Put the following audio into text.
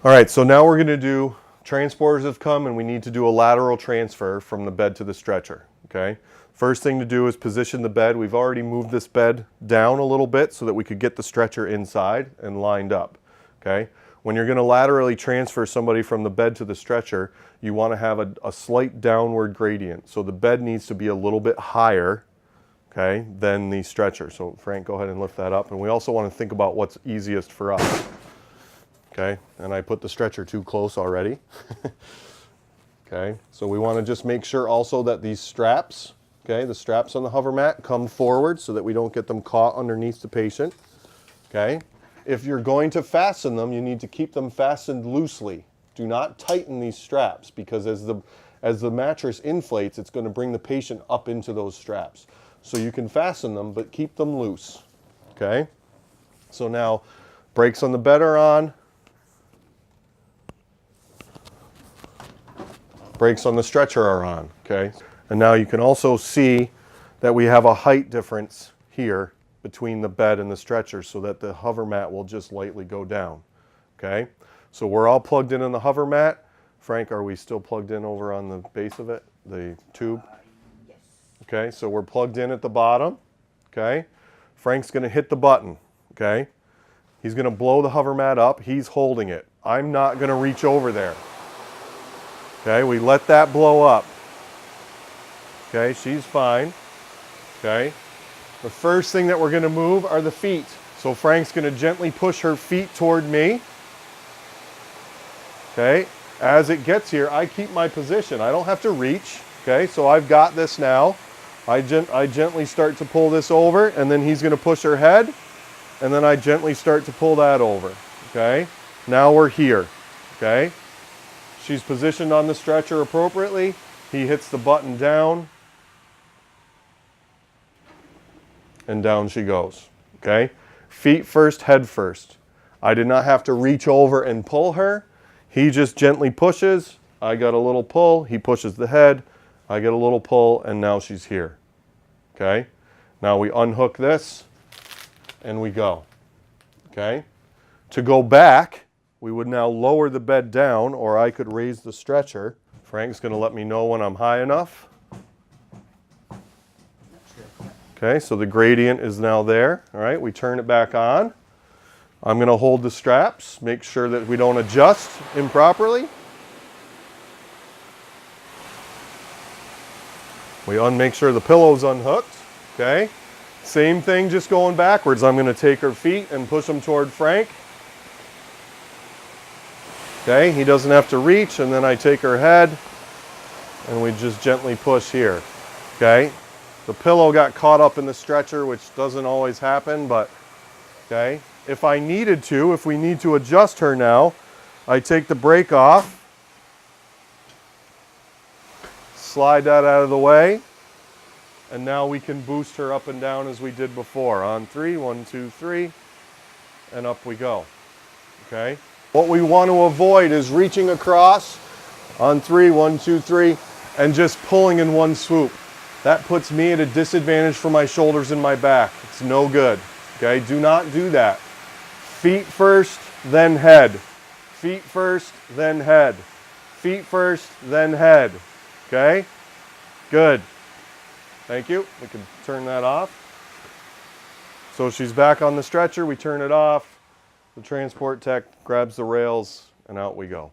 All right, so now we're going to do, transporters have come and we need to do a lateral transfer from the bed to the stretcher, okay? First thing to do is position the bed. We've already moved this bed down a little bit so that we could get the stretcher inside and lined up, okay? When you're going to laterally transfer somebody from the bed to the stretcher, you want to have a slight downward gradient. So the bed needs to be a little bit higher, okay, than the stretcher. So Frank, go ahead and lift that up. And we also want to think about what's easiest for us. Okay, and I put the stretcher too close already. Okay, so we want to just make sure also that these straps, okay, the straps on the hover mat come forward so that we don't get them caught underneath the patient. Okay, if you're going to fasten them, you need to keep them fastened loosely. Do not tighten these straps because as the mattress inflates, it's going to bring the patient up into those straps. So you can fasten them, but keep them loose. Okay, so now brakes on the bed are on. Brakes on the stretcher are on, okay? And now you can also see that we have a height difference here between the bed and the stretcher so that the hover mat will just lightly go down, okay? So we're all plugged in the hover mat. Frank, are we still plugged in over on the base of it, the tube? Yes. Okay, so we're plugged in at the bottom, okay? Frank's gonna hit the button, okay? He's gonna blow the hover mat up, he's holding it. I'm not gonna reach over there. Okay, we let that blow up. Okay, she's fine. Okay, the first thing that we're going to move are the feet. So Frank's going to gently push her feet toward me. Okay, as it gets here, I keep my position. I don't have to reach. Okay, so I've got this now. I gently start to pull this over, and then he's going to push her head, and then I gently start to pull that over. Okay, now we're here. Okay. She's positioned on the stretcher appropriately. He hits the button down. And down she goes, okay? Feet first, head first. I did not have to reach over and pull her. He just gently pushes. I got a little pull. He pushes the head. I get a little pull, and now she's here, okay? Now we unhook this, and we go, okay? To go back, we would now lower the bed down, or I could raise the stretcher. Frank's going to let me know when I'm high enough. Okay, so the gradient is now there. All right, we turn it back on. I'm going to hold the straps, make sure that we don't adjust improperly. Make sure the pillow's unhooked. Okay, same thing, just going backwards. I'm going to take her feet and push them toward Frank. Okay, he doesn't have to reach, and then I take her head and we just gently push here. Okay, the pillow got caught up in the stretcher, which doesn't always happen, but okay, if I needed to, if we need to adjust her now, I take the brake off, slide that out of the way, and now we can boost her up and down as we did before. On 3, 1, 2, 3, and up we go. Okay. What we want to avoid is reaching across on 3, 1, 2, 3, and just pulling in one swoop. That puts me at a disadvantage for my shoulders and my back. It's no good. Okay, do not do that. Feet first, then head. Feet first, then head. Feet first, then head. Okay, good. Thank you. We can turn that off. So she's back on the stretcher. We turn it off. The transport tech grabs the rails, and out we go.